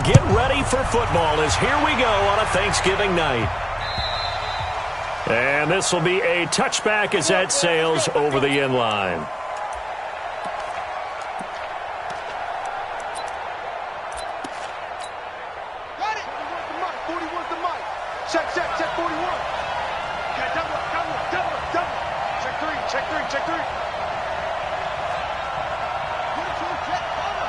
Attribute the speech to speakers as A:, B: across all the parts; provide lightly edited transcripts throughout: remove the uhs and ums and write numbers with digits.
A: get ready for football as here we go on a Thanksgiving night. And this will be a touchback as that sails over the end line.
B: Got it. 41's the mic. Check 41. Okay, double up. Check three. Put it through, check, cover.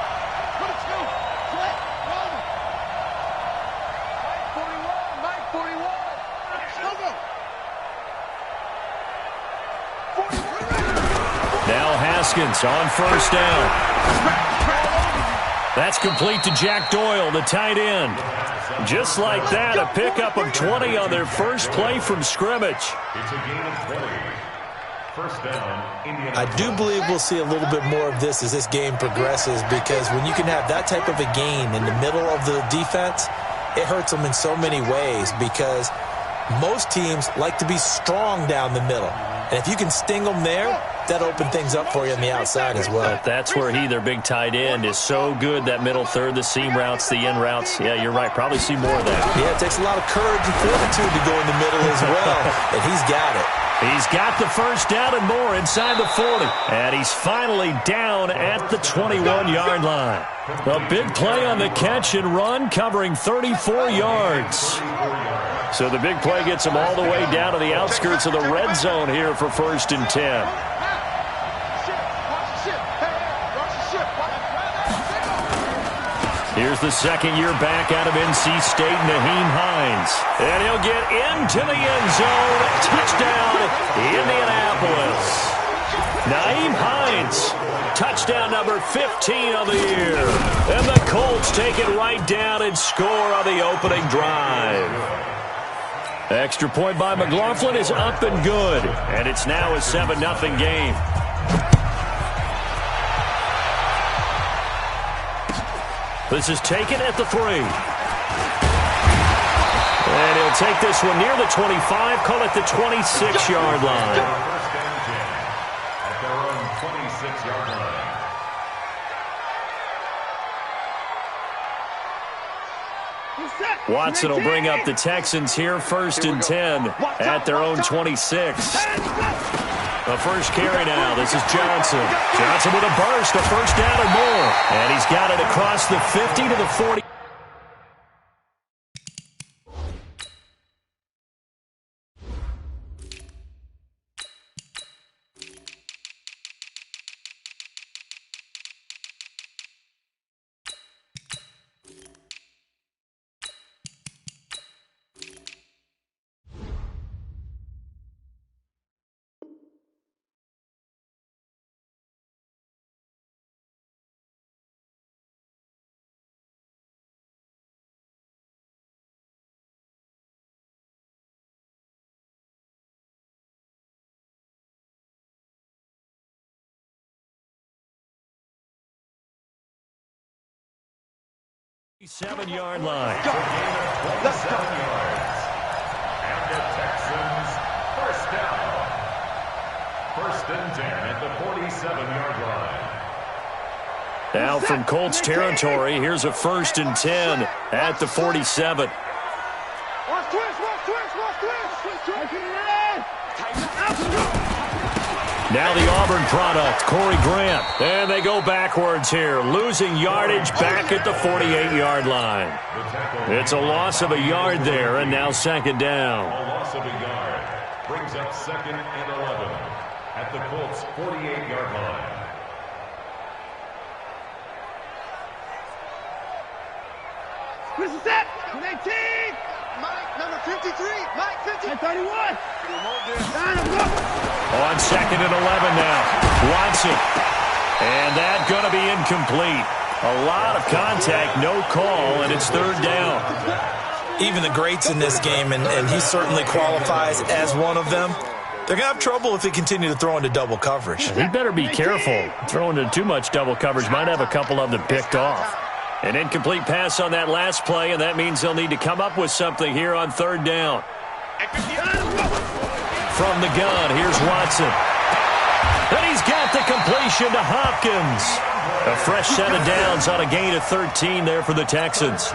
B: Put it through, check, cover. Mike 41. Go. 41.
A: Now Haskins on first down. That's complete to Jack Doyle, the tight end. Just like that, a pickup of 20 on their first play from scrimmage.
C: It's a gain of 20. First down, Indiana.
D: I do believe we'll see a little bit more of this as this game progresses, because when you can have that type of a gain in the middle of the defense, it hurts them in so many ways, because most teams like to be strong down the middle. And if you can sting them there, that opens things up for you on the outside as well.
A: That's where their big tight end, is so good, that middle third, the seam routes, the in routes. Yeah, you're right. Probably see more of that.
D: Yeah, it takes a lot of courage and fortitude to go in the middle as well, and he's got it.
A: He's got the first down and more inside the 40. And he's finally down at the 21-yard line. A big play on the catch and run, covering 34 yards. So the big play gets him all the way down to the outskirts of the red zone here for 1st and 10. Here's the second-year back out of NC State, Nyheim Hines. And he'll get into the end zone. Touchdown, Indianapolis. Nyheim Hines, touchdown number 15 of the year. And the Colts take it right down and score on the opening drive. Extra point by McLaughlin is up and good. And it's now a 7-0 game. This is taken at the 3. And he'll take this one near the 25, call it the 26-yard line.
C: First down 10 at their own 26-yard line.
A: Watson will bring up the Texans here, 1st and 10 at their own 26. The first carry now. This is Johnson. Johnson with a burst, a first down and more. And he's got it across the 50 to the 40. Seven-yard line.
C: Let's go. Yards. And the Texans first down. 1st and 10 at the 47-yard line.
A: Now from Colts territory, here's a 1st and 10 at the 47. Now the Auburn product, Corey Grant. And they go backwards here, losing yardage back at the 48-yard line. It's a loss of a yard there, and now 2nd down.
C: A loss of a yard brings up 2nd and 11 at the Colts' 48-yard line.
B: Chris is set. 19. Mike, number 53. Mike, 50. 31.
A: On 2nd and 11 now. Watson. And that going to be incomplete. A lot of contact, no call, and it's 3rd down.
D: Even the greats in this game, and he certainly qualifies as one of them, they're going to have trouble if they continue to throw into double coverage.
A: He better be careful. Throwing into too much double coverage might have a couple of them picked off. An incomplete pass on that last play, and that means they'll need to come up with something here on 3rd down. From the gun, here's Watson. And he's got the completion to Hopkins. A fresh set of downs on a gain of 13 there for the Texans.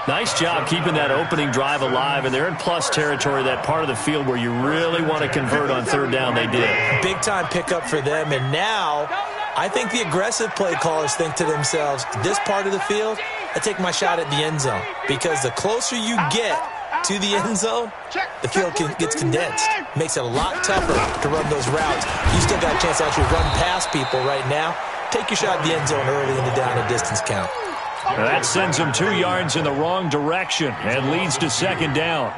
A: Nice job keeping that opening drive alive, and they're in plus territory, that part of the field where you really want to convert on third down. They did.
D: Big-time pickup for them, and now I think the aggressive play callers think to themselves, this part of the field, I take my shot at the end zone, because the closer you get to the end zone, the field gets condensed. Makes it a lot tougher to run those routes. You still got a chance to actually run past people right now. Take your shot at the end zone early in the down and distance count.
A: That sends them 2 yards in the wrong direction and leads to second down.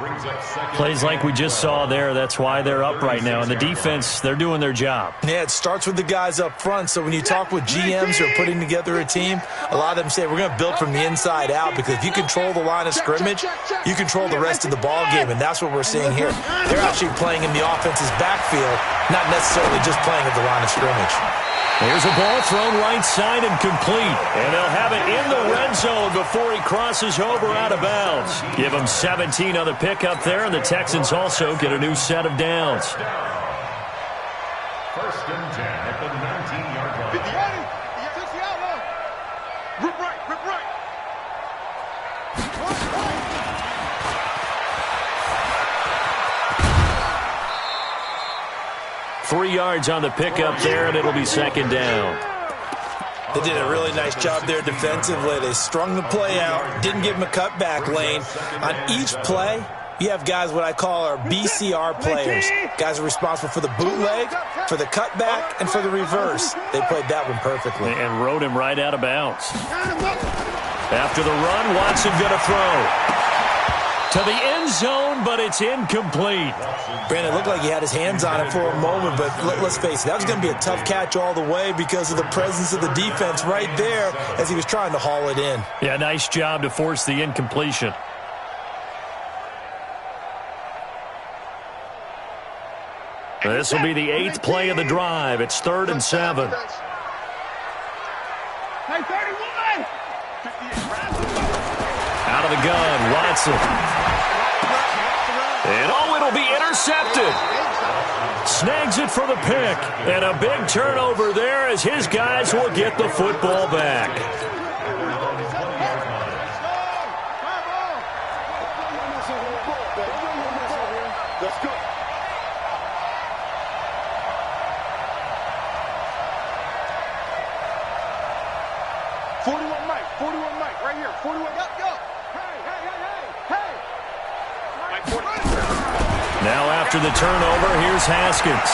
A: Plays like we just saw there, that's why they're up right now. And the defense, they're doing their job.
D: Yeah, it starts with the guys up front. So when you talk with GMs who are putting together a team, a lot of them say, we're going to build from the inside out, because if you control the line of scrimmage, you control the rest of the ball game, and that's what we're seeing here. They're actually playing in the offense's backfield, not necessarily just playing at the line of scrimmage.
A: Here's a ball thrown right side and complete. And they'll have it in the red zone before he crosses over out of bounds. Give him 17 on the pickup there, and the Texans also get a new set of downs.
C: First and 10 at the 19-yard line.
B: 50. Rip right, rip right.
A: 3 yards on the pickup there, and it'll be second down.
D: They did a really nice job there defensively. They strung the play out, didn't give him a cutback lane. On each play, you have guys what I call our BCR players. Guys are responsible for the bootleg, for the cutback, and for the reverse. They played that one perfectly.
A: And rode him right out of bounds. After the run, Watson going to throw to the end zone, but it's incomplete.
D: Brandon, it looked like he had his hands on it for a moment, but let's face it, that was going to be a tough catch all the way because of the presence of the defense right there as he was trying to haul it in.
A: Yeah, nice job to force the incompletion. This will be the 8th play of the drive. It's 3rd and 7.
B: Hey, 31!
A: Out of the gun, Watson. And it'll be intercepted. Snags it for the pick. And a big turnover there as his guys will get the football back.
B: Let's go. Mike, right here. 41, go. Hey. Mike, 40.
A: Now after the turnover, here's Haskins.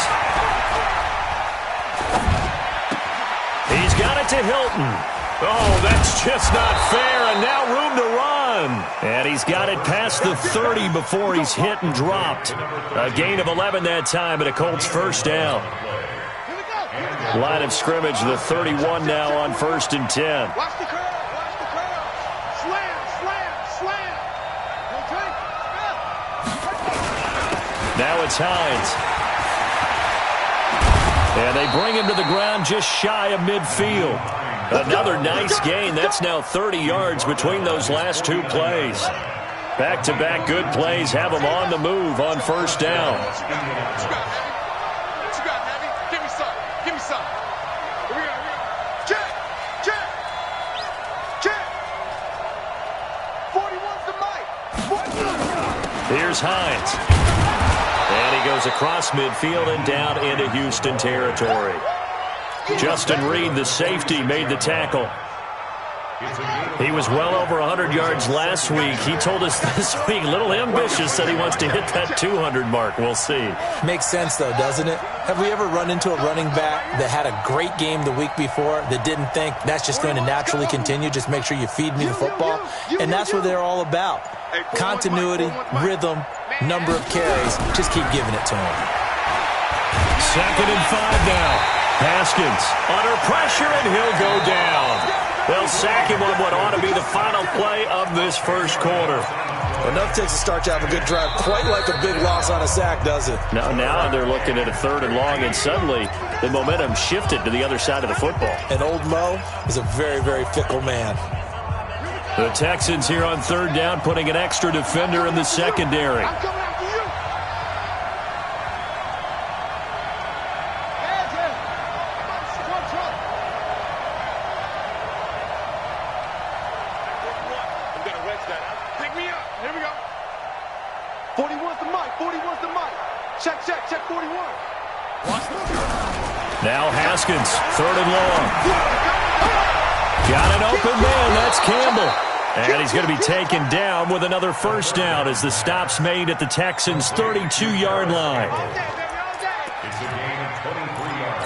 A: He's got it to Hilton. Oh, that's just not fair, and now room to run. And he's got it past the 30 before he's hit and dropped. A gain of 11 that time, and a Colts first down. Line of scrimmage, the 31 now on 1st and 10.
B: Watch the curl. Slam.
A: Now it's Hines. And they bring him to the ground just shy of midfield. Another nice gain. That's now 30 yards between those last 2 plays. Back-to-back good plays have them on the move on 1st down.
B: Give me some. Here we go. Check. 41's the Mike.
A: Here's Hines. And he goes across midfield and down into Houston territory. Justin Reed, the safety, made the tackle. He was well over 100 yards last week. He told us this week, a little ambitious, said he wants to hit that 200 mark. We'll see.
D: Makes sense, though, doesn't it? Have we ever run into a running back that had a great game the week before that didn't think that's just going to naturally continue? Just make sure you feed me the football. And that's what they're all about. Continuity, rhythm, number of carries. Just keep giving it to him.
A: 2nd and 5 now. Haskins under pressure, and he'll go down. They'll sack him on what ought to be the final play of this first quarter.
D: Enough takes to start to have a good drive. Quite like a big loss on a sack, does it?
A: Now they're looking at a 3rd and long, and suddenly the momentum shifted to the other side of the football.
D: And old Mo is a very, very fickle man.
A: The Texans here on 3rd down, putting an extra defender in the secondary.
B: I'm coming after you. 41's the mic. Check 41.
A: Now Haskins, 3rd and long. Got an open man, that's Campbell. And he's going to be taken down with another first down as the stop's made at the Texans' 32-yard line.
C: It's a gain of 23 yards.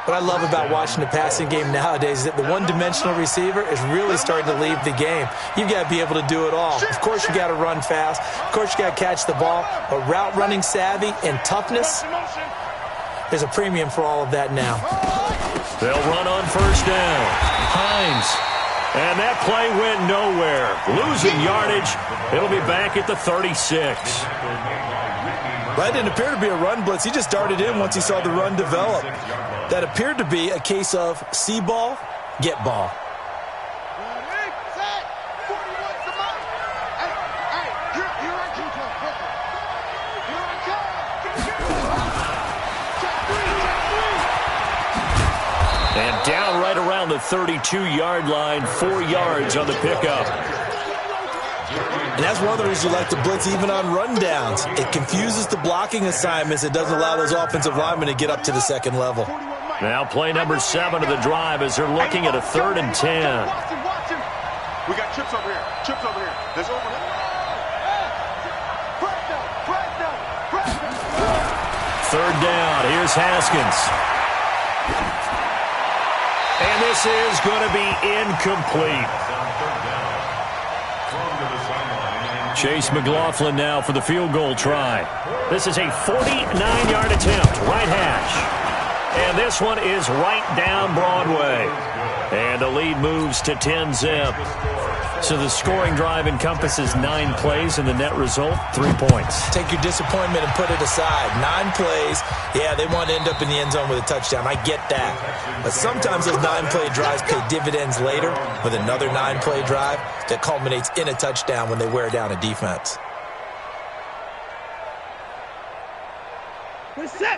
D: What I love about watching the passing game nowadays is that the one-dimensional receiver is really starting to leave the game. You've got to be able to do it all. Of course, you got to run fast. Of course, you got to catch the ball. But route running savvy and toughness, there's a premium for all of that now.
A: They'll run on first down. Hines. And that play went nowhere. Losing yardage. It'll be back at the 36.
D: That didn't appear to be a run blitz. He just darted in once he saw the run develop. That appeared to be a case of see ball, get ball.
A: And down right around the 32-yard line, 4 yards on the pickup.
D: And that's one of the reasons you like to blitz even on rundowns. It confuses the blocking assignments. It doesn't allow those offensive linemen to get up to the second level.
A: Now play number 7 of the drive as they're looking at a 3rd and 10.
B: We got chips over here. Chips over here. There's over there.
A: 3rd down. Here's Haskins. And this is going to be incomplete. Chase McLaughlin now for the field goal try. This is a 49-yard attempt, right hash. And this one is right down Broadway. And the lead moves to 10-zip. So the scoring drive encompasses 9 plays, and the net result, 3 points.
D: Take your disappointment and put it aside. 9 plays. Yeah, they want to end up in the end zone with a touchdown. I get that. But sometimes those 9-play drives pay dividends later with another 9-play drive that culminates in a touchdown when they wear down a defense.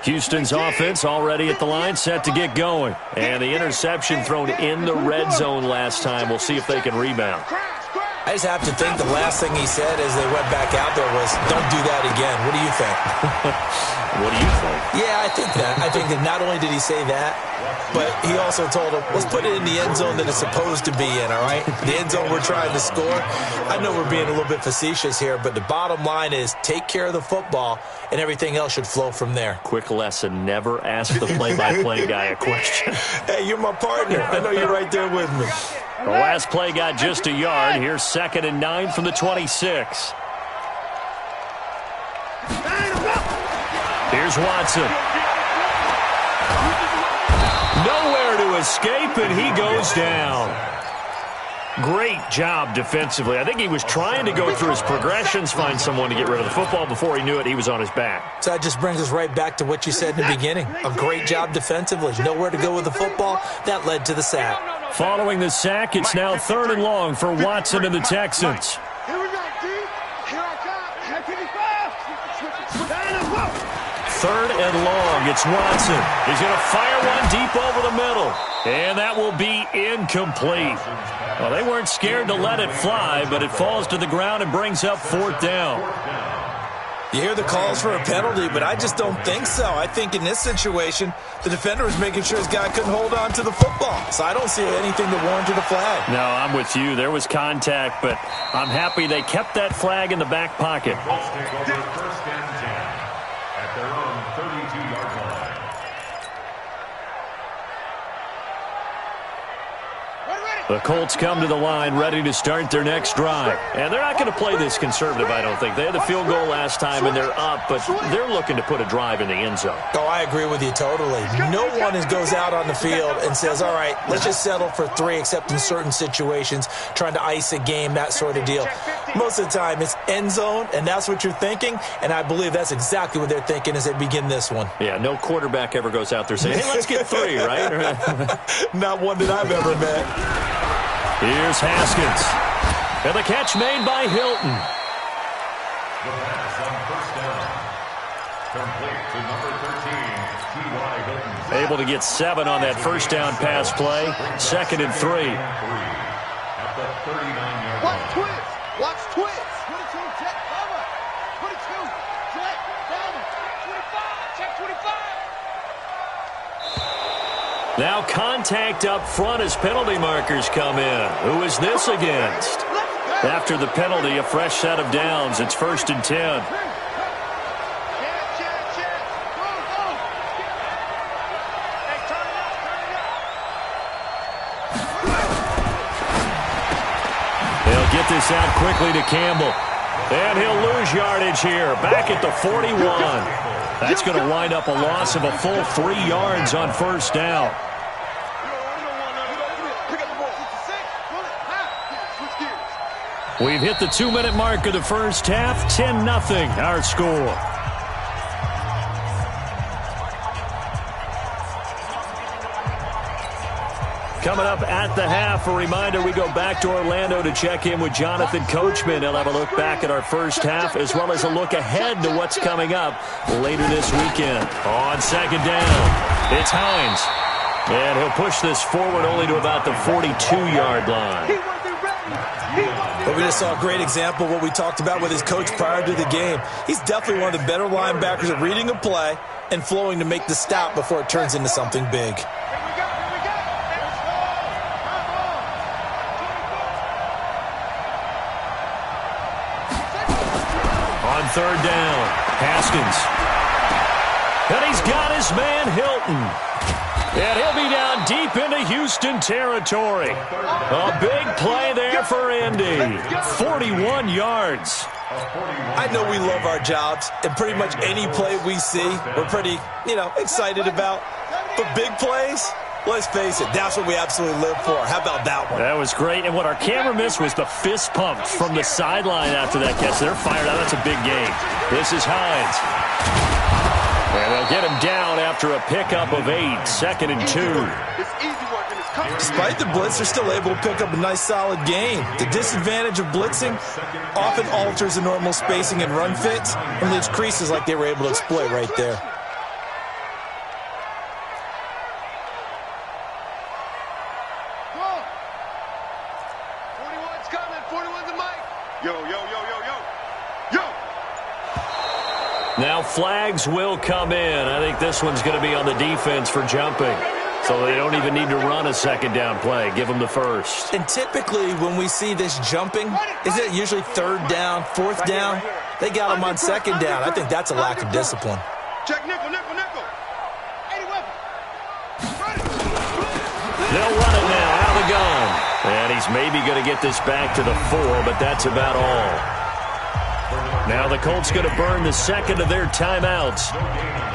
A: Houston's offense already at the line, set to get going. And the interception thrown in the red zone last time. We'll see if they can rebound.
D: I just have to think the last thing he said as they went back out there was, don't do that again. What do you think?
A: What do you think?
D: Yeah, I think that. I think that not only did he say that, but he also told him, let's put it in the end zone that it's supposed to be in, all right? The end zone we're trying to score. I know we're being a little bit facetious here, but the bottom line is take care of the football, and everything else should flow from there.
A: Quick lesson, never ask the play-by-play guy a question.
D: Hey, you're my partner. I know you're right there with me.
A: The last play got just a yard. Here's 2nd and 9 from the 26. Here's Watson. Nowhere to escape, and he goes down. Great job defensively. I think he was trying to go through his progressions, find someone to get rid of the football. Before he knew it, he was on his back.
D: So that just brings us right back to what you said in the beginning. A great job defensively. Nowhere to go with the football. That led to the sack.
A: Following the sack, it's now 3rd and long for Watson and the Texans.
B: Here we go, D. Here I come.
A: 3rd and long. It's Watson. He's going to fire one deep over the middle. And that will be incomplete. Well, they weren't scared to let it fly, but it falls to the ground and brings up 4th down.
D: You hear the calls for a penalty, but I just don't think so. I think in this situation, the defender was making sure his guy couldn't hold on to the football. So I don't see anything that warranted a flag.
A: No, I'm with you. There was contact, but I'm happy they kept that flag in the back pocket.
C: Let's take over 1st and 10 at their own 32-yard line.
A: The Colts come to the line ready to start their next drive. And they're not going to play this conservative, I don't think. They had the field goal last time, and they're up, but they're looking to put a drive in the end zone.
D: Oh, I agree with you totally. No one goes out on the field and says, all right, let's just settle for 3, except in certain situations, trying to ice a game, that sort of deal. Most of the time, it's end zone, and that's what you're thinking, and I believe that's exactly what they're thinking as they begin this one.
A: Yeah, no quarterback ever goes out there saying, hey, let's get 3, right?
D: Not one that I've ever met.
A: Here's Haskins. And the catch made by Hilton.
C: The pass on 1st down. Complete to number 13, T.Y. Hilton.
A: Able to get 7 on that 1st down pass play. 2nd and 3.
C: At the 39-yard line.
B: Watch twist. Watch twist. 22, check, cover. 22, check.
A: Now contact up front as penalty markers come in. Who is this against? After the penalty, a fresh set of downs. It's 1st and 10. They'll get this out quickly to Campbell. And he'll lose yardage here. Back at the 41. That's going to wind up a loss of a full 3 yards on 1st down. We've hit the 2-minute mark of the first half. 10-0 our score. Coming up at the half, a reminder, we go back to Orlando to check in with Jonathan Coachman. He'll have a look back at our first half as well as a look ahead to what's coming up later this weekend. On 2nd down, it's Hines. And he'll push this forward only to about the 42-yard line.
D: But we just saw a great example of what we talked about with his coach prior to the game. He's definitely one of the better linebackers at reading a play and flowing to make the stop before it turns into something big.
A: On 3rd down, Haskins. And he's got his man Hilton. And he'll be down deep into Houston territory. A big play there for Indy. 41 yards.
D: I know we love our jobs, and pretty much any play we see, we're pretty, excited about. But big plays, let's face it, that's what we absolutely live for. How about that one?
A: That was great, and what our camera missed was the fist pump from the sideline after that catch. They're fired out. That's a big game. This is Hines. And they'll get him down after a pickup of 8, 2nd and 2.
D: Despite the blitz, they're still able to pick up a nice, solid gain. The disadvantage of blitzing often alters the normal spacing and run fits and leaves creases like they were able to exploit right there.
B: Whoa. 41's coming. 41's the mic. Yo, yo, yo, yo, yo. Yo.
A: Now flags will come in. I think this one's going to be on the defense for jumping. So they don't even need to run a 2nd down play. Give them the 1st.
D: And typically when we see this jumping, is it usually 3rd down, 4th down? They got them on 2nd down. I think that's a lack of discipline.
B: Check nickel, nickel, nickel. 80 weapon.
A: They'll run it now out of the gun. And he's maybe going to get this back to the 4, but that's about all. Now the Colts going to burn the 2nd of their timeouts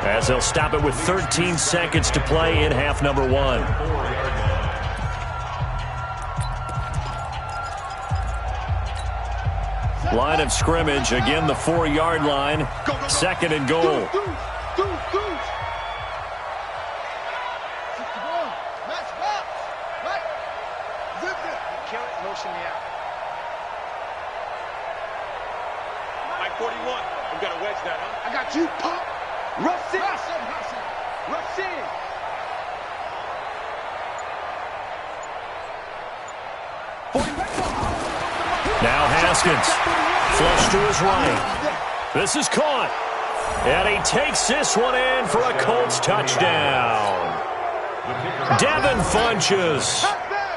A: as they'll stop it with 13 seconds to play in half number 1. Line of scrimmage, again the 4-yard line, 2nd and goal.
B: Motion me out. 41. We've got to wedge that, huh? I got you. Pop. Rush in. Rush in.
A: Now Haskins. Flush to his right. This is caught. And he takes this one in for a Colts touchdown. Devin Funches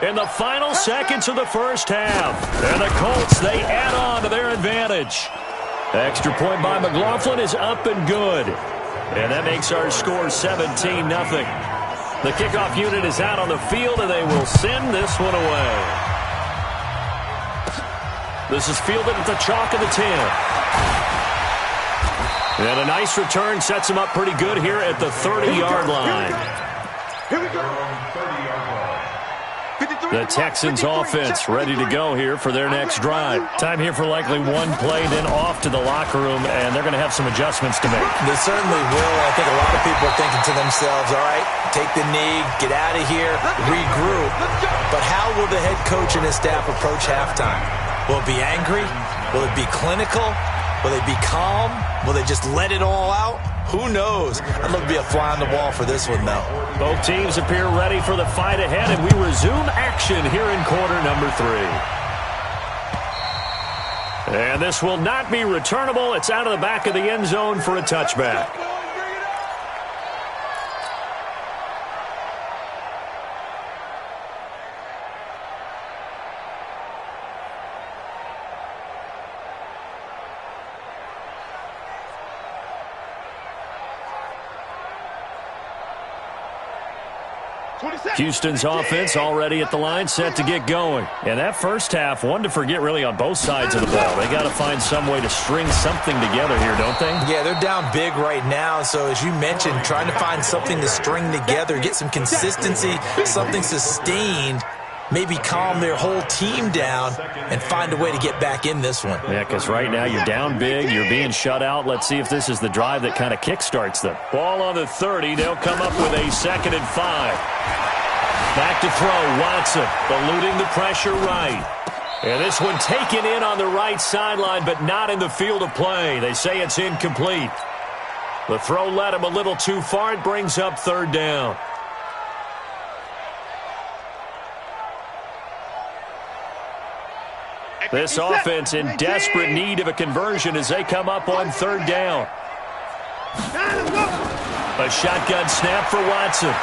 A: in the final seconds of the first half. And the Colts, they add on to their advantage. Extra point by McLaughlin is up and good. And that makes our score 17-0. The kickoff unit is out on the field, and they will send this one away. This is fielded at the chalk of the 10. And a nice return sets him up pretty good here at the 30-yard line.
B: Here we go.
A: The Texans offense ready to go here for their next drive. Time here for likely one play, then off to the locker room, and they're going to have some adjustments to make.
D: They certainly will. I think a lot of people are thinking to themselves, all right, take the knee, get out of here, regroup. But how will the head coach and his staff approach halftime? Will it be angry? Will it be clinical? Will they be calm? Will they just let it all out? Who knows? I'd love to be a fly on the wall for this one, though.
A: Both teams appear ready for the fight ahead, and we resume action here in quarter number 3. And this will not be returnable. It's out of the back of the end zone for a touchback. Houston's offense already at the line, set to get going. And that first half, one to forget really on both sides of the ball. They got to find some way to string something together here, don't they?
D: Yeah, they're down big right now. So as you mentioned, trying to find something to string together, get some consistency, something sustained, maybe calm their whole team down and find a way to get back in this one.
A: Yeah, because right now you're down big, you're being shut out. Let's see if this is the drive that kind of kickstarts them. Ball on the 30. They'll come up with a 2nd and 5. Back to throw, Watson, eluding the pressure right. And this one taken in on the right sideline, but not in the field of play. They say it's incomplete. The throw led him a little too far. It brings up 3rd down. This offense in desperate need of a conversion as they come up on 3rd down. A shotgun snap for Watson.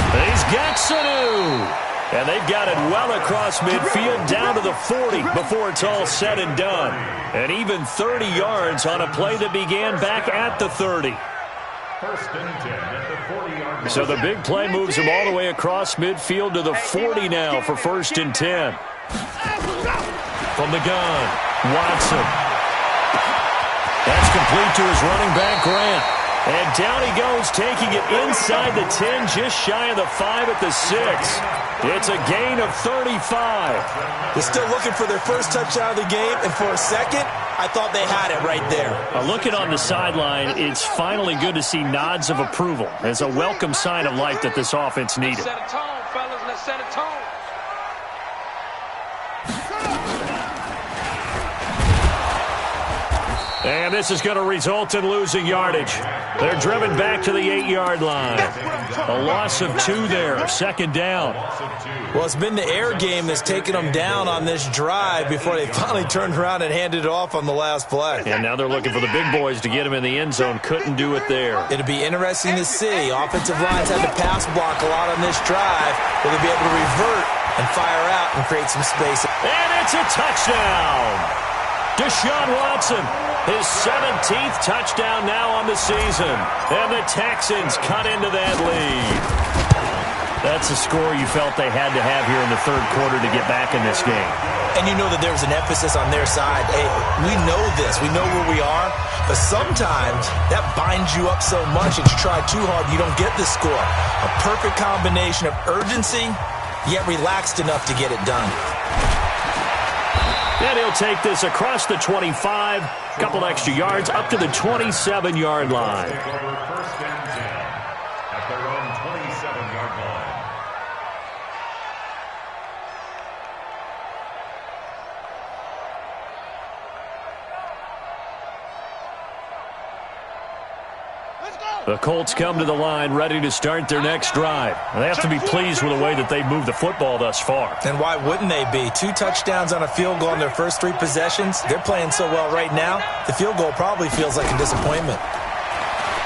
A: He's got Sanu. And they've got it well across midfield down to the 40 before it's all said and done. And even 30 yards on a play that began back at the 30.
C: 1st and 10 at the 40-yard line.
A: So the big play moves them all the way across midfield to the 40 now for 1st and 10. From the gun, Watson. That's complete to his running back, Grant. And down he goes, taking it inside the 10, just shy of the 5 at the 6. It's a gain of 35.
D: They're still looking for their first touchdown of the game, and for a second, I thought they had it right there.
A: Looking on the sideline, it's finally good to see nods of approval as a welcome sign of life that this offense needed.
B: Set a tone, fellas. Let's set a tone.
A: And this is going to result in losing yardage. They're driven back to the 8-yard line. A loss of 2 there, 2nd down.
D: Well, it's been the air game that's taken them down on this drive before they finally turned around and handed it off on the last play.
A: And now they're looking for the big boys to get him in the end zone. Couldn't do it there.
D: It'll be interesting to see. Offensive lines had to pass block a lot on this drive. Will they be able to revert and fire out and create some space?
A: And it's a touchdown. Deshaun Watson, his 17th touchdown now on the season. And the Texans cut into that lead. That's a score you felt they had to have here in the 3rd quarter to get back in this game.
D: And you know that there was an emphasis on their side. Hey, we know this. We know where we are. But sometimes that binds you up so much that you try too hard, you don't get the score. A perfect combination of urgency, yet relaxed enough to get it done.
A: And he'll take this across the 25, couple extra yards, up to the 27-yard line.
C: Take over 1st and 10 at their own 27-yard line.
A: The Colts come to the line ready to start their next drive. They have to be pleased with the way that they've moved the football thus far.
D: And why wouldn't they be? 2 touchdowns on a field goal in their first 3 possessions. They're playing so well right now, the field goal probably feels like a disappointment.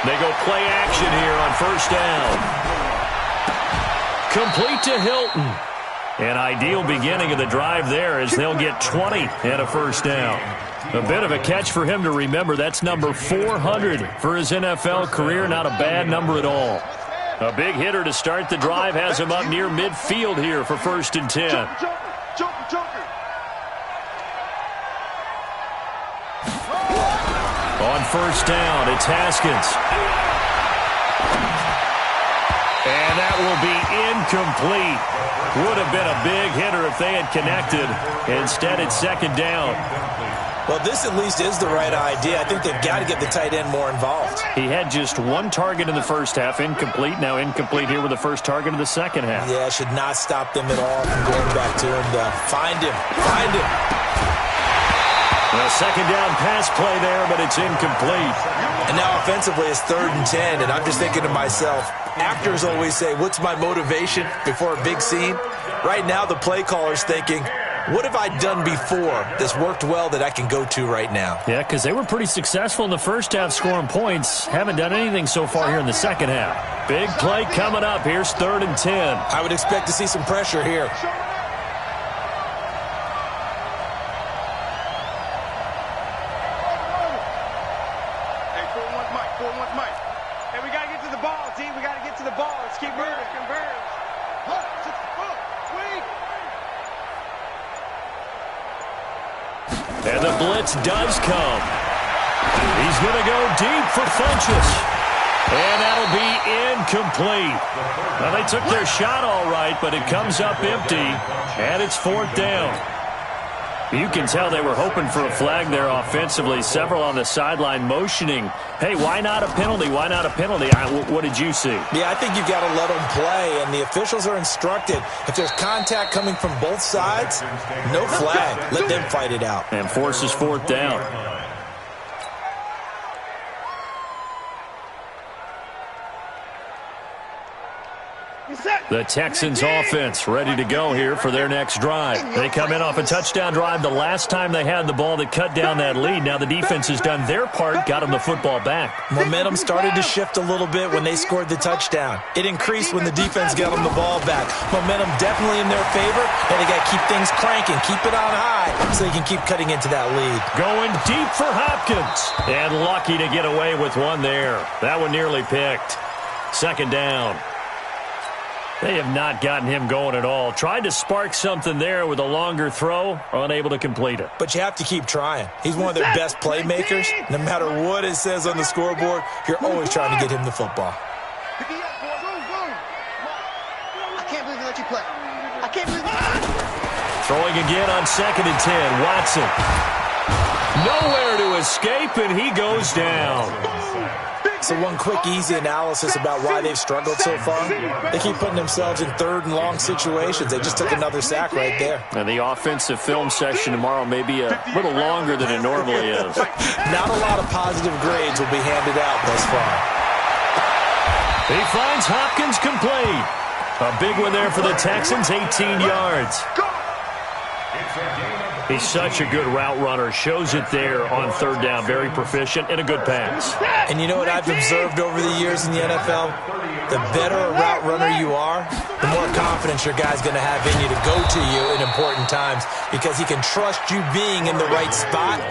A: They go play action here on 1st down. Complete to Hilton. An ideal beginning of the drive there as they'll get 20 and a 1st down. A bit of a catch for him to remember. That's number 400 for his NFL career. Not a bad number at all. A big hitter to start the drive has him up near midfield here for 1st and 10. On 1st down, it's Haskins. And that will be incomplete. Would have been a big hitter if they had connected. Instead, it's 2nd down.
D: Well, this at least is the right idea. I think they've got to get the tight end more involved.
A: He had just 1 target in the first half, incomplete. Now incomplete here with the first target of the second half.
D: Yeah, should not stop them at all from going back to him to find him. Find him.
A: A 2nd down pass play there, but it's incomplete.
D: And now offensively it's 3rd and 10, and I'm just thinking to myself, actors always say, what's my motivation before a big scene? Right now the play caller's thinking, what have I done before that's worked well that I can go to right now?
A: Yeah, because they were pretty successful in the first half scoring points. Haven't done anything so far here in the second half. Big play coming up. Here's 3rd and 10.
D: I would expect to see some pressure here.
B: Hey, 4-1 Mike. Hey, we got to get to the ball, team. We got to get to the ball.
A: blitz does come. He's going to go deep for Funchess. And that'll be incomplete. Well, they took their shot all right, but it comes up empty, and it's 4th down. You can tell they were hoping for a flag there offensively. Several on the sideline motioning, hey, why not a penalty? Why not a penalty? What did you see?
D: Yeah, I think you've got to let them play, and the officials are instructed. If there's contact coming from both sides, no flag. Let them fight it out.
A: And forces 4th down. The Texans offense ready to go here for their next drive. They come in off a touchdown drive the last time they had the ball that cut down that lead. Now the defense has done their part, got them the football back.
D: Momentum started to shift a little bit when they scored the touchdown. It increased when the defense got them the ball back. Momentum definitely in their favor, and they got to keep things cranking, keep it on high so they can keep cutting into that lead.
A: Going deep for Hopkins, and lucky to get away with one there. That one nearly picked. 2nd down. They have not gotten him going at all. Tried to spark something there with a longer throw, unable to complete it.
D: But you have to keep trying. He's one of their best playmakers. No matter what it says on the scoreboard, you're always trying to get him the football.
B: I can't believe they let you play. I can't believe you.
A: Throwing again on 2nd and 10. Watson. Nowhere to escape, and he goes down.
D: So one quick, easy analysis about why they've struggled so far. They keep putting themselves in 3rd and long situations. They just took another sack right there.
A: And the offensive film session tomorrow may be a little longer than it normally is.
D: Not a lot of positive grades will be handed out thus far.
A: He finds Hopkins complete. A big one there for the Texans, 18 yards. He's such a good route runner. Shows it there on 3rd down. Very proficient and a good pass.
D: And you know what I've observed over the years in the NFL? The better a route runner you are, the more confidence your guy's going to have in you to go to you in important times because he can trust you being in the right spot,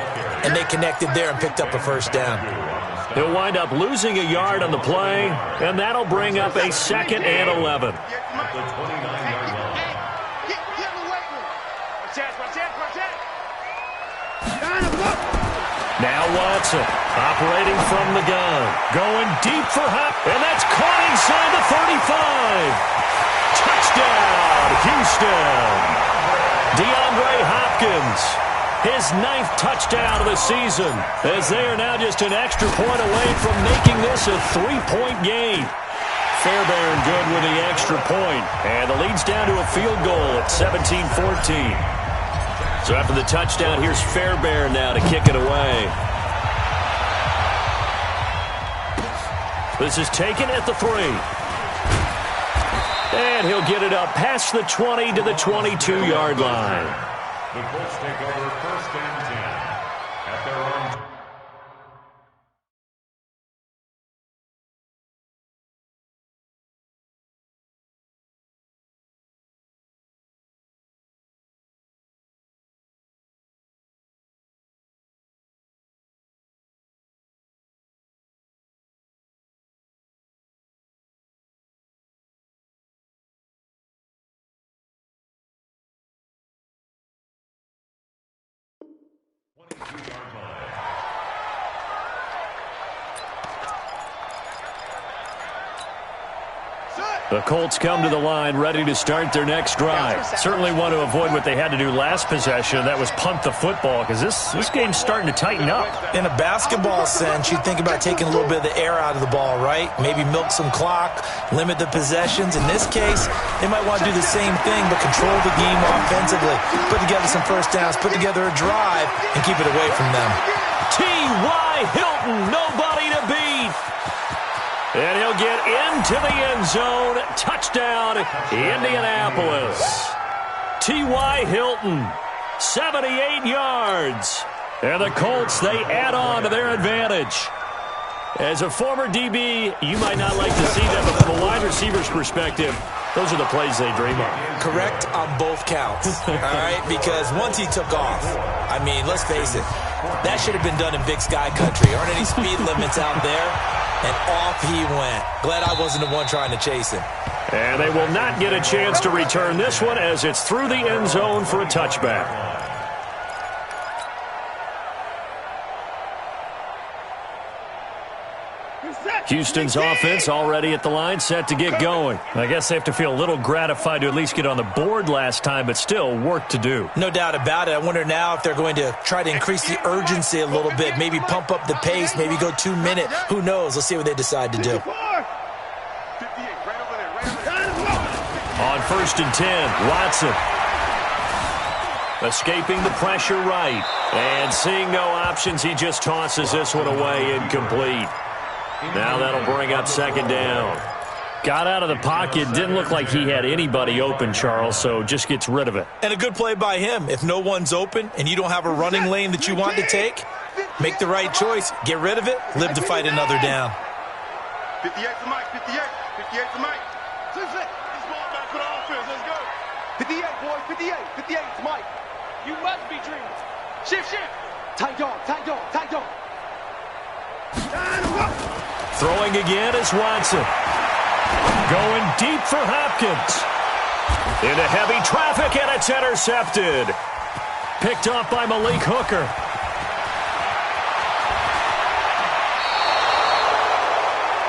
D: and they connected there and picked up a 1st down.
A: He'll wind up losing a yard on the play, and that'll bring up a 2nd and 11. Now Watson, operating from the gun, going deep for Hop, and that's caught inside the 35. Touchdown, Houston. DeAndre Hopkins, his 9th touchdown of the season, as they are now just an extra point away from making this a 3-point game. Fairbairn good with the extra point, and the lead's down to a field goal at 17-14. So after the touchdown, here's Fairbairn now to kick it away. This is taken at the 3. And he'll get it up past the 20 to the 22-yard line.
C: The Colts take over 1st and 10 at their own.
A: The Colts come to the line ready to start their next drive. Certainly want to avoid what they had to do last possession. That was punt the football because this game's starting to tighten up.
D: In a basketball sense, you think about taking a little bit of the air out of the ball, right? Maybe milk some clock, limit the possessions. In this case, they might want to do the same thing but control the game offensively. Put together some 1st downs, put together a drive, and keep it away from them.
A: T.Y. Hilton, nobody to beat. And he'll get into the end zone. Touchdown, Indianapolis. T.Y. Hilton, 78 yards. And the Colts, they add on to their advantage. As a former DB, you might not like to see that, but from a wide receiver's perspective, those are the plays they dream of.
D: Correct on both counts, all right? Because once he took off, I mean, let's face it, that should have been done in Big Sky Country. Aren't any speed limits out there? And off he went. Glad I wasn't the one trying to chase him.
A: And they will not get a chance to return this one as it's through the end zone for a touchback. Houston's offense already at the line, set to get going. I guess they have to feel a little gratified to at least get on the board last time, but still work to do.
D: No doubt about it. I wonder now if they're going to try to increase the urgency a little bit, maybe pump up the pace, maybe go 2 minutes. Who knows? Let's see what they decide to do.
A: On 1st and 10, Watson. Escaping the pressure right. And seeing no options, he just tosses this one away incomplete. Now that'll bring up 2nd down. Got out of the pocket. Didn't look like he had anybody open, Charles, so just gets rid of it.
D: And a good play by him. If no one's open and you don't have a running lane that you want to take, make the right choice. Get rid of it. Live to fight another down.
B: 58 to Mike. 58. 58 to Mike. This ball back for the offense. Let's go. 58, boys. 58. 58 to Mike. You must be dreaming. Shift. Tight dog.
A: Throwing again is Watson. Going deep for Hopkins. Into heavy traffic, and it's intercepted. Picked off by Malik Hooker.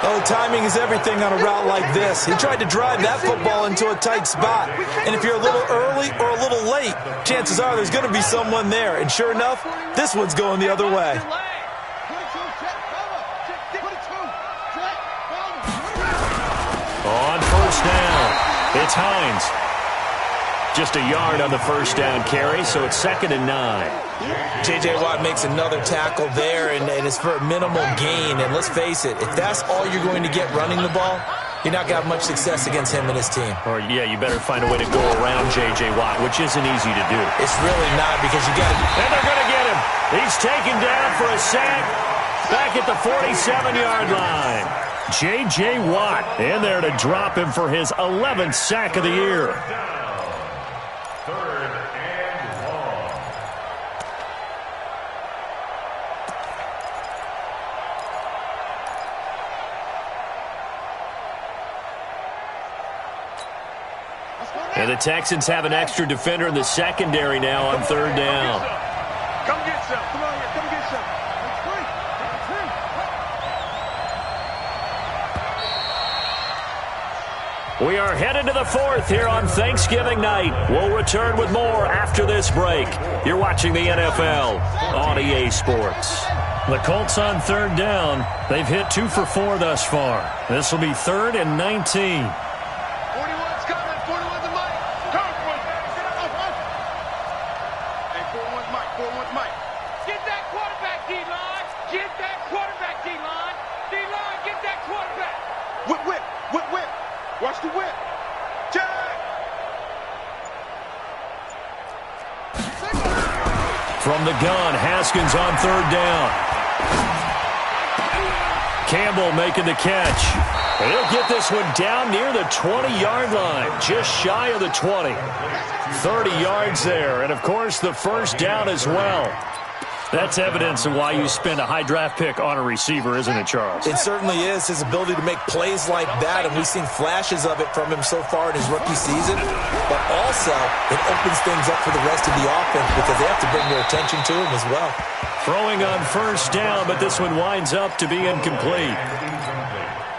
D: Oh, timing is everything on a route like this. He tried to drive that football into a tight spot. And if you're a little early or a little late, chances are there's going to be someone there. And sure enough, this one's going the other way.
A: On 1st down, it's Hines. Just a yard on the 1st down carry, so it's 2nd and 9.
D: J.J. Watt makes another tackle there, and it's for a minimal gain. And let's face it, if that's all you're going to get running the ball, you're not going to have much success against him and his team.
A: Or, yeah, you better find a way to go around J.J. Watt, which isn't easy to do.
D: It's really not, because you got to...
A: And they're going to get him. He's taken down for a sack back at the 47-yard line. J.J. Watt in there to drop him for his 11th sack of the year.
C: 3rd and long.
A: And the Texans have an extra defender in the secondary now on 3rd down.
B: Come get some. Come on here. Come get some.
A: We are headed to the 4th here on Thanksgiving night. We'll return with more after this break. You're watching the NFL on EA Sports. The Colts on 3rd down. They've hit 2 for 4 thus far. This will be 3rd and 19.
B: 41's coming. 41's a Mike. Come on. Hey, 41's Mike. 41's Mike. Get that quarterback, D-line. Get that quarterback, D-line. D-line, get that quarterback. Whip. Watch the whip. Jack.
A: From the gun, Haskins on 3rd down. Campbell making the catch. He'll get this one down near the 20-yard line, just shy of the 20. 30 yards there, and of course the 1st down as well. That's evidence of why you spend a high draft pick on a receiver, isn't it, Charles?
D: It certainly is, his ability to make plays like that, and we've seen flashes of it from him so far in his rookie season. But also, it opens things up for the rest of the offense because they have to bring their attention to him as well.
A: Throwing on 1st down, but this one winds up to be incomplete.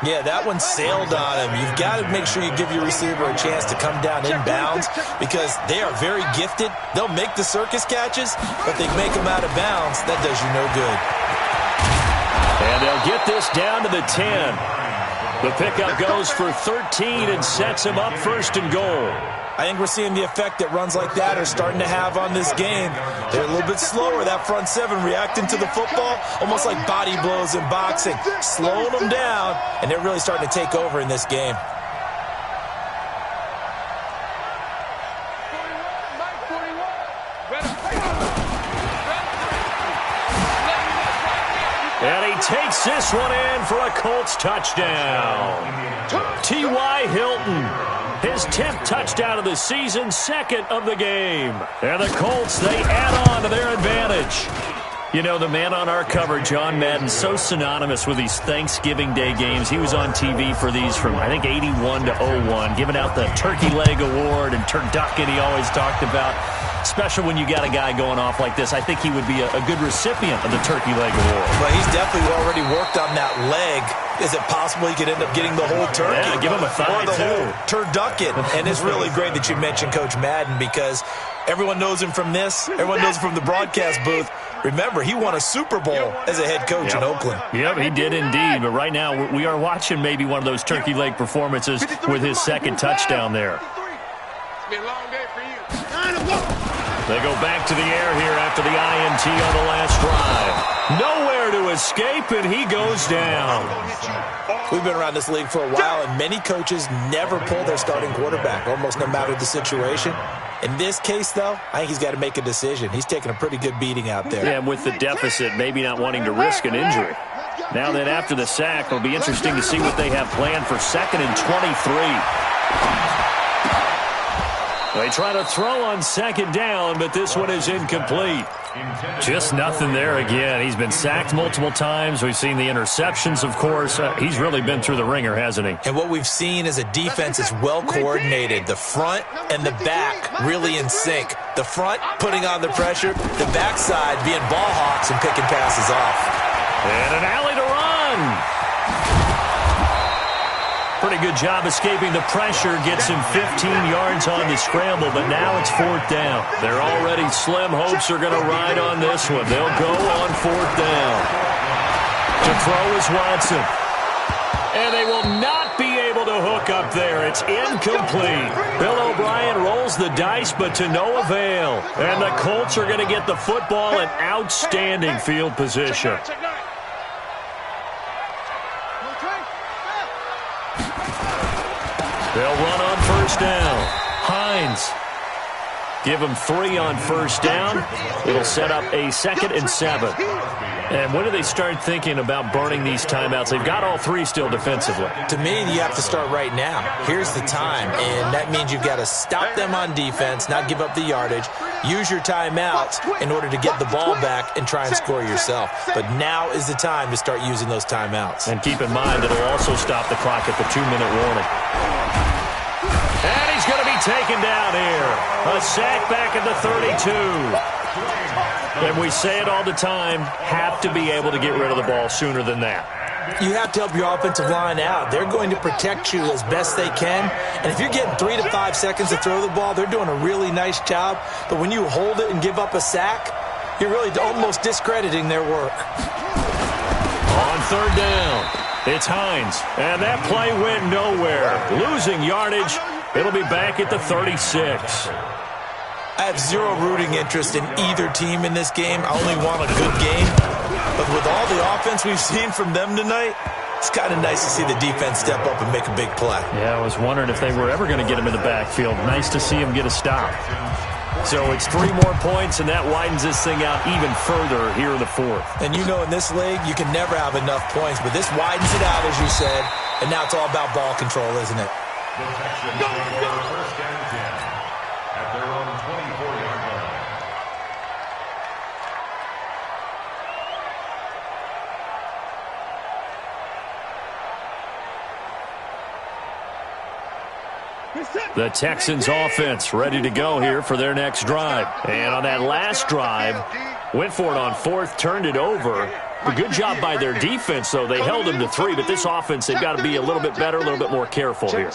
D: Yeah, that one sailed on him. You've got to make sure you give your receiver a chance to come down inbounds because they are very gifted. They'll make the circus catches, but they make them out of bounds. That does you no good.
A: And they'll get this down to the 10. The pickup goes for 13 and sets him up 1st and goal.
D: I think we're seeing the effect that runs like that are starting to have on this game. They're a little bit slower, that front 7, reacting to the football, almost like body blows in boxing, slowing them down, and they're really starting to take over in this game.
A: And he takes this one in for a Colts touchdown. T.Y. Hilton. His 10th touchdown of the season, 2nd of the game. And the Colts, they add on to their advantage. You know, the man on our cover, John Madden, so synonymous with these Thanksgiving Day games. He was on TV for these from, I think, 81 to 01, giving out the Turkey Leg Award and turducken he always talked about. especially when you got a guy going off like this. I think he would be a good recipient of the Turkey Leg Award.
D: But he's definitely already worked on that leg. Is it possible he could end up getting the whole turkey?
A: Yeah, give him a thigh,
D: or the
A: too.
D: whole turducken. And it's really great that you mentioned Coach Madden, because everyone knows him from this. Everyone knows him from the broadcast booth. Remember, he won a Super Bowl as a head coach in Oakland.
A: Yep, he did indeed. But right now, we are watching maybe one of those turkey leg performances with his second touchdown there.
B: It's been a long day for you.
A: They go back to the air here after the INT on the last drive. Nowhere to escape, and he goes down.
D: We've been around this league for a while, and many coaches never pull their starting quarterback, almost no matter the situation. In this case, though, I think he's got to make a decision. He's taking a pretty good beating out there.
A: Yeah, with the deficit, maybe not wanting to risk an injury. Now then, after the sack, it'll be interesting to see what they have planned for 2nd and 23. They try to throw on 2nd down, but this one is incomplete. Just nothing there again. He's been sacked multiple times. We've seen the interceptions, of course. He's really been through the ringer, hasn't he?
D: And what we've seen is a defense that's well coordinated. The front and the back really in sync. The front putting on the pressure, the backside being ball hawks and picking passes off.
A: And an alley to run. Pretty good job escaping the pressure. Gets him 15 yards on the scramble, but now it's 4th down. They're already slim hopes are going to ride on this one. They'll go on 4th down. To throw is Watson. And they will not be able to hook up there. It's incomplete. Bill O'Brien rolls the dice, but to no avail. And the Colts are going to get the football in outstanding field position. They'll run on 1st down. Hines. Give them 3 on 1st down. It'll set up a 2nd and 7. And when do they start thinking about burning these timeouts? They've got all 3 still defensively.
D: To me, you have to start right now. Here's the time, and that means you've got to stop them on defense, not give up the yardage, use your timeouts in order to get the ball back and try and score yourself. But now is the time to start using those timeouts.
A: And keep in mind, it'll also stop the clock at the 2-minute warning. And he's going to be taken down here. A sack back at the 32. And we say it all the time, have to be able to get rid of the ball sooner than that.
D: You have to help your offensive line out. They're going to protect you as best they can. And if you're getting 3 to 5 seconds to throw the ball, they're doing a really nice job. But when you hold it and give up a sack, you're really almost discrediting their work.
A: On 3rd down, it's Hines. And that play went nowhere. Losing yardage. It'll be back at the 36.
D: I have zero rooting interest in either team in this game. I only want a good game. But with all the offense we've seen from them tonight, it's kind of nice to see the defense step up and make a big play.
A: Yeah, I was wondering if they were ever going to get him in the backfield. Nice to see him get a stop. So it's 3 more points, and that widens this thing out even further here in the 4th.
D: And you know in this league, you can never have enough points, but this widens it out, as you said, and now it's all about ball control, isn't it?
C: The Texans go for 1st and 10 at their own 24-yard line.
A: The Texans offense ready to go here for their next drive. And on that last drive, went for it on 4th, turned it over. A good job by their defense, though. They held them to 3, but this offense, they've got to be a little bit better, a little bit more careful here.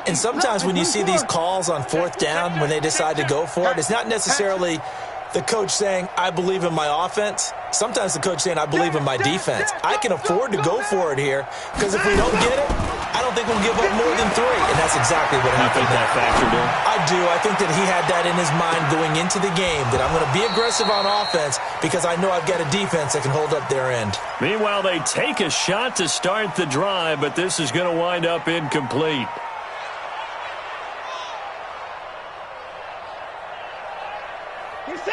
D: And sometimes when you see these calls on 4th down, when they decide to go for it, it's not necessarily the coach saying, I believe in my offense. Sometimes the coach saying, I believe in my defense. I can afford to go for it here, because if we don't get it, I don't think we'll give up more than 3. And that's exactly what happened.
A: You think that factored in?
D: I do. I think that he had that in his mind going into the game, that I'm going to be aggressive on offense because I know I've got a defense that can hold up their end.
A: Meanwhile, they take a shot to start the drive, but this is going to wind up incomplete.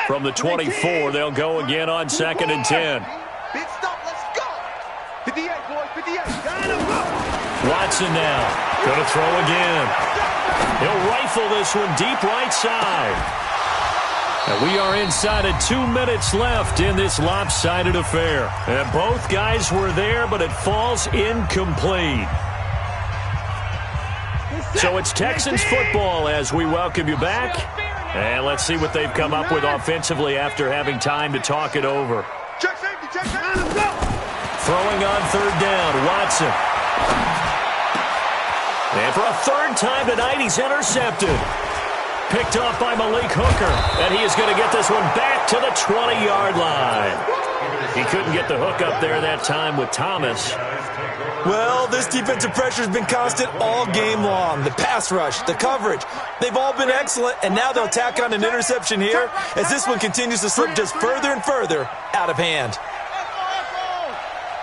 A: From the 24, they'll go again on 2nd and 10.
B: Big stop, let's go. 58, boys, 58.
A: Watson now. Going to throw again. He'll rifle this one deep right side. And we are inside of 2 minutes left in this lopsided affair. And both guys were there, but it falls incomplete. So it's Texans football as we welcome you back. And let's see what they've come up with offensively after having time to talk it over.
B: Check safety, let's go.
A: Throwing on third down, Watson. And for a third time tonight, he's intercepted. Picked off by Malik Hooker. And he is going to get this one back to the 20-yard line. He couldn't get the hook up there that time with Thomas.
D: Well, this defensive pressure has been constant all game long. The pass rush, the coverage, they've all been excellent, and now they'll tack on an interception here as this one continues to slip just further and further out of hand.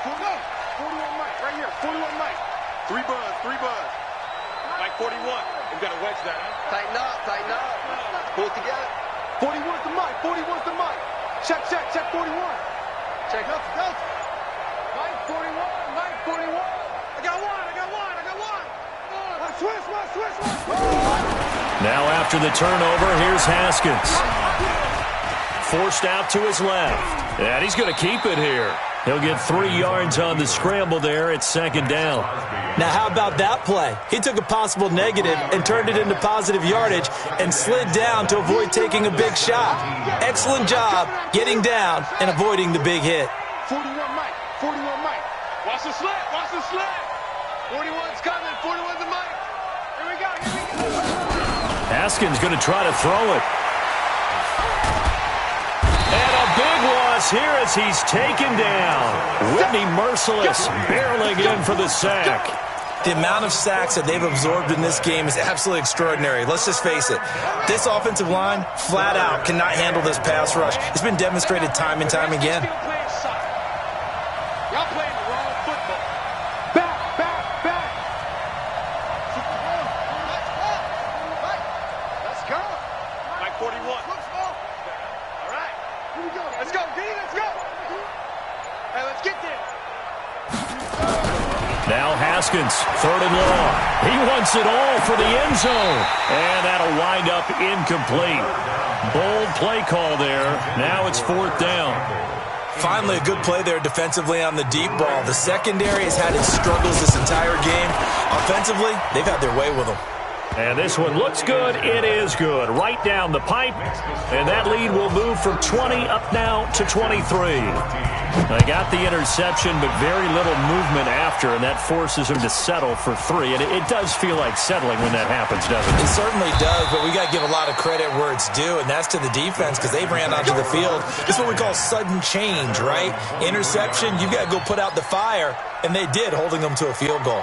B: 41 Mike, right here, 41 Mike. 3 buzz. Mike 41. We've got to wedge that, huh? Tighten up. Pull it together. 41's the Mike. Check 41. Check up. Mike 41. I got one. Switch.
A: Now after the turnover, here's Haskins. Forced out to his left. And he's going to keep it here. He'll get 3 yards on the scramble there at second down.
D: Now how about that play? He took a possible negative and turned it into positive yardage and slid down to avoid taking a big shot. Excellent job getting down and avoiding the big hit.
B: 41 Mike. Watch the slip. 41's coming. 41's the Mike. Here we go.
A: Haskins going to try to throw it. And a big loss here as he's taken down. Whitney Merciless barreling in for the sack.
D: The amount of sacks that they've absorbed in this game is absolutely extraordinary. Let's just face it. This offensive line, flat out, cannot handle this pass rush. It's been demonstrated time and time again.
B: Y'all playing the wrong football. Back. Let's go. Mike 41. All right. Here we go. Let's go, D. Let's go. Hey, let's get there.
A: Now Haskins, third and long. He wants it all for the end zone. And that'll wind up incomplete. Bold play call there. Now it's fourth down.
D: Finally, a good play there defensively on the deep ball. The secondary has had its struggles this entire game. Offensively, they've had their way with them.
A: And this one looks good. It is good. Right down the pipe. And that lead will move from 20 up now to 23. They got the interception, but very little movement after, and that forces him to settle for 3. And it does feel like settling when that happens, doesn't it?
D: It certainly does, but we got to give a lot of credit where it's due, and that's to the defense because they ran onto the field. This is what we call sudden change, right? Interception, you got to go put out the fire, and they did, holding them to a field goal.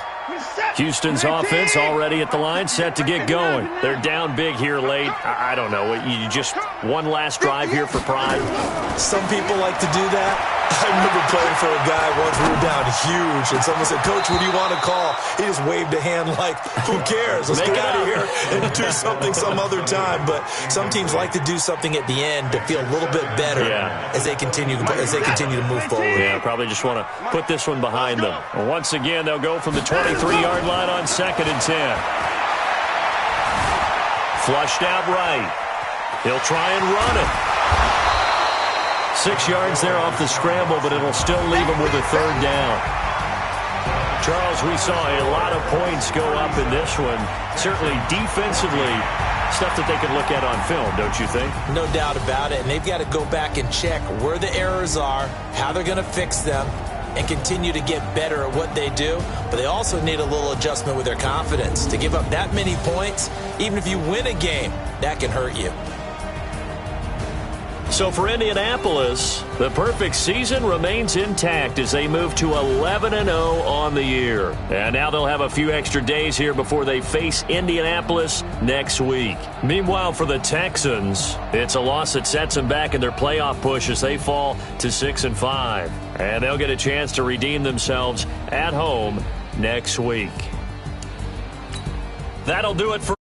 A: Houston's offense already at the line, set to get going. They're down big here late. I don't know. You just one last drive here for pride?
D: Some people like to do that. I remember playing for a guy once. We were down huge, and someone said, "Coach, what do you want to call?" He just waved a hand like, "Who cares? Let's get out of here and do something some other time." But some teams like to do something at the end to feel a little bit better as they continue to move forward.
A: Yeah, probably just want to put this one behind them. Once again, they'll go from the 23-yard line on 2nd and 10. Flushed out right. He'll try and run it. 6 yards there off the scramble, but it'll still leave him with a third down. Charles, we saw a lot of points go up in this one. Certainly defensively, stuff that they can look at on film, don't you think?
D: No doubt about it, and they've got to go back and check where the errors are, how they're going to fix them, and continue to get better at what they do. But they also need a little adjustment with their confidence. To give up that many points, even if you win a game, that can hurt you.
A: So for Indianapolis, the perfect season remains intact as they move to 11-0 on the year. And now they'll have a few extra days here before they face Indianapolis next week. Meanwhile, for the Texans, it's a loss that sets them back in their playoff push as they fall to 6-5. And they'll get a chance to redeem themselves at home next week. That'll do it for